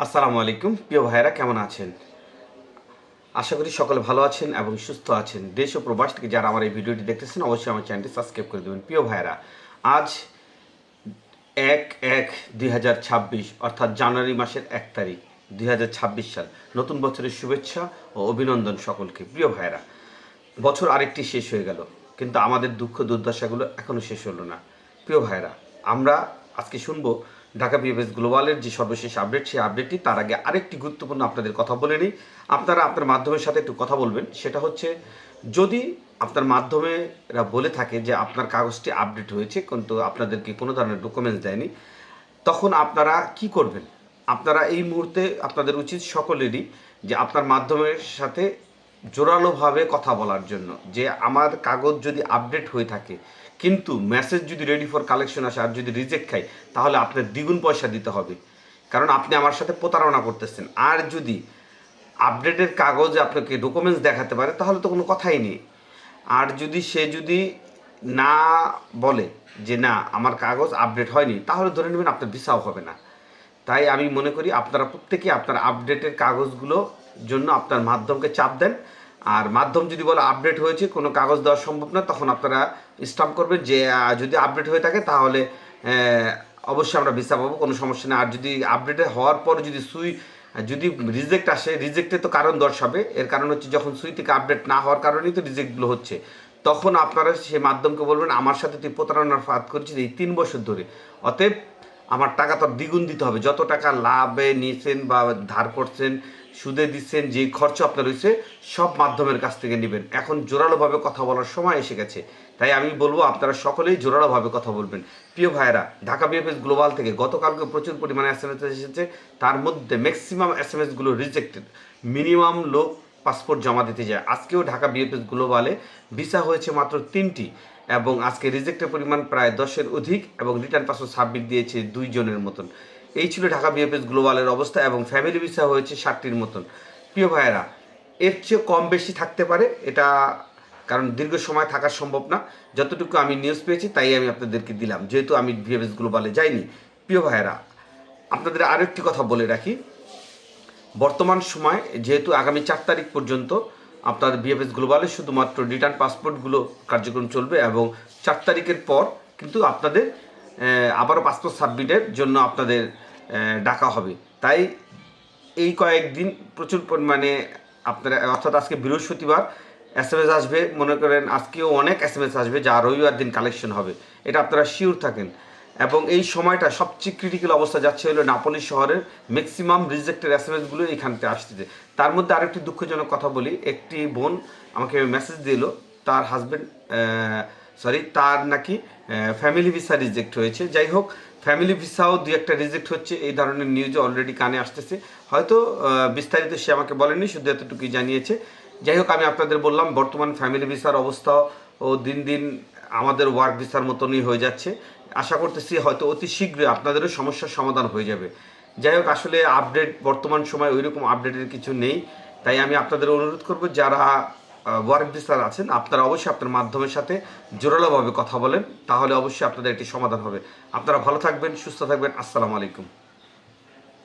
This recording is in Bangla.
আসসালামু আলাইকুম প্রিয় ভাইয়েরা, কেমন আছেন? আশা করি সকলে ভালো আছেন এবং সুস্থ আছেন। দেশ ও প্রবাস থেকে যারা আমার এই ভিডিওটি দেখতেছেন অবশ্যই আমার চ্যানেলটি সাবস্ক্রাইব করে দেবেন। প্রিয় ভাইয়েরা, আজ 1/1/2026 অর্থাৎ জানুয়ারি মাসের 1 তারিখ 2026 সাল। নতুন বছরের শুভেচ্ছা ও অভিনন্দন সকলকে। প্রিয় ভাইয়েরা, বছর আরেকটি শেষ হয়ে গেল, কিন্তু আমাদের দুঃখ দুর্দশাগুলো এখনও শেষ হলো না। প্রিয় ভাইয়েরা, আমরা আজকে শুনবো ঢাকা বিএফএস গ্লোবালের যে সর্বশেষ আপডেট, সেই আপডেটটি। তার আগে আরেকটি গুরুত্বপূর্ণ আপনাদের কথা বলে নিই। আপনারা আপনার মাধ্যমের সাথে একটু কথা বলবেন। সেটা হচ্ছে, যদি আপনার মাধ্যমেরা বলে থাকে যে আপনার কাগজটি আপডেট হয়েছে কিন্তু আপনাদেরকে কোনো ধরনের ডকুমেন্টস দেয়নি, তখন আপনারা কি করবেন? আপনারা এই মুহূর্তে আপনাদের উচিত সকলেরই যে আপনার মাধ্যমের সাথে জোরালোভাবে কথা বলার জন্য, যে আমার কাগজ যদি আপডেট হয়ে থাকে কিন্তু মেসেজ যদি রেডি ফর কালেকশন আসে আর যদি রিজেক্ট খাই, তাহলে আপনার দ্বিগুণ পয়সা দিতে হবে, কারণ আপনি আমার সাথে প্রতারণা করতেছেন। আর যদি আপডেটের কাগজ আপনাকে ডকুমেন্টস দেখাতে পারে তাহলে তো কোনো কথাই নেই। আর যদি না বলে যে না আমার কাগজ আপডেট হয়নি, তাহলে ধরে নেবেন আপনার ভিসাও হবে না। তাই আমি মনে করি আপনারা প্রত্যেকে আপনার আপডেটের কাগজগুলো জন্য আপনার মাধ্যমকে চাপ দেন। আর মাধ্যম যদি বলে আপডেট হয়েছে, কোনো কাগজ দেওয়া সম্ভব না, তখন আপনারা স্টাম্প করবেন যে যদি আপডেট হয়ে থাকে তাহলে অবশ্যই আমরা ভিসা পাবো, কোনো সমস্যা নেই। আর যদি আপডেট হওয়ার পর যদি রিজেক্ট আসে, রিজেক্টে তো কারণ দর্শাবে। এর কারণ হচ্ছে যখন সুই থেকে আপডেট না হওয়ার কারণেই তো রিজেক্টগুলো হচ্ছে। তখন আপনারা সেই মাধ্যমকে বলবেন আমার সাথে তুই প্রতারণার ফাঁদ করেছিস এই 3 বছর ধরে, অতএব আমার টাকা তো দ্বিগুণ দিতে হবে। যত টাকা লাভে নিয়েছেন বা ধার করছেন, সুদে দিচ্ছেন, যে খরচ আপনার হয়েছে সব মাধ্যমের কাছ থেকে নেবেন। এখন জোরালোভাবে কথা বলার সময় এসে গেছে। তাই আমি বলবো আপনারা সকলেই জোরালোভাবে কথা বলবেন। প্রিয় ভাইয়েরা, ঢাকা বিএফএস গ্লোবাল থেকে গতকালকে প্রচুর পরিমাণে এসএমএস এসেছে। তার মধ্যে ম্যাক্সিমাম এসএমএসগুলো রিজেক্টেড। মিনিমাম লোক পাসপোর্ট জমা দিতে যায়। আজকেও ঢাকা বিএফএস গ্লোবালে ভিসা হয়েছে মাত্র 3টি, এবং আজকে রিজেক্টের পরিমাণ প্রায় 10-এর অধিক, এবং রিটার্ন পাসপোর্ট সাবমিট দিয়েছে 2 জনের মতন। এই ছিল ঢাকা বিএফএস গ্লোবালের অবস্থা, এবং ফ্যামিলি ভিসা হয়েছে 60টির মতন। প্রিয় ভাইয়েরা, এর চেয়ে কম বেশি থাকতে পারে, এটা কারণ দীর্ঘ সময় থাকা সম্ভব না। যতটুকু আমি নিউজ পেয়েছি তাই আমি আপনাদেরকে দিলাম, যেহেতু আমি বিএফএস গ্লোবালে যাইনি। প্রিয় ভাইয়েরা, আপনাদের আরেকটি কথা বলে রাখি। বর্তমান সময় যেহেতু আগামী 4 তারিখ পর্যন্ত আপনার বিএফএস গ্লোবালে শুধুমাত্র রিটার্ন পাসপোর্টগুলো কার্যক্রম চলবে, এবং 4 তারিখের পর কিন্তু আপনাদের আবারও পাসপোর্ট সাবমিটের জন্য আপনাদের ডাকা হবে। তাই এই কয়েকদিন প্রচুর পরিমাণে আপনারা, অর্থাৎ আজকে বৃহস্পতিবার, এসএমএস আসবে। মনে করেন আজকেও অনেক এসএমএস আসবে, যা রবিবার দিন কালেকশন হবে, এটা আপনারা শিওর থাকেন। এবং এই সময়টা সবচেয়ে ক্রিটিক্যাল অবস্থা যাচ্ছে হলো নাপোলি শহরের ম্যাক্সিমাম রিজেক্টেড এসএমএসগুলো এইখানতে আসতেছে। তার মধ্যে আরেকটি দুঃখজনক কথা বলি। একটি বোন আমাকে মেসেজ দিল, তার হাজব্যান্ড তার নাকি ফ্যামিলি ভিসা রিজেক্ট হয়েছে। যাই হোক, ফ্যামিলি ভিসাও 2-একটা রিজেক্ট হচ্ছে, এই ধরনের নিউজে অলরেডি কানে আসতেছে। হয়তো বিস্তারিত সে আমাকে বলেনি, শুধু এতটুকুই জানিয়েছে। যাই হোক, আমি আপনাদের বললাম বর্তমান ফ্যামিলি ভিসার অবস্থা ও দিন দিন আমাদের ওয়ার্ক ভিসার মতনই হয়ে যাচ্ছে। আশা করতেছি হয়তো অতি শীঘ্রই আপনাদেরও সমস্যার সমাধান হয়ে যাবে। যাই হোক, আসলে আপডেট বর্তমান সময় ওই রকম আপডেটের কিছু নেই। তাই আমি আপনাদের অনুরোধ করব, যারা ওয়ার্ক ভিসার আছেন আপনারা অবশ্যই আপনার মাধ্যমের সাথে জোরালোভাবে কথা বলেন, তাহলে অবশ্যই আপনাদের একটি সমাধান হবে। আপনারা ভালো থাকবেন, সুস্থ থাকবেন। আসসালামু আলাইকুম।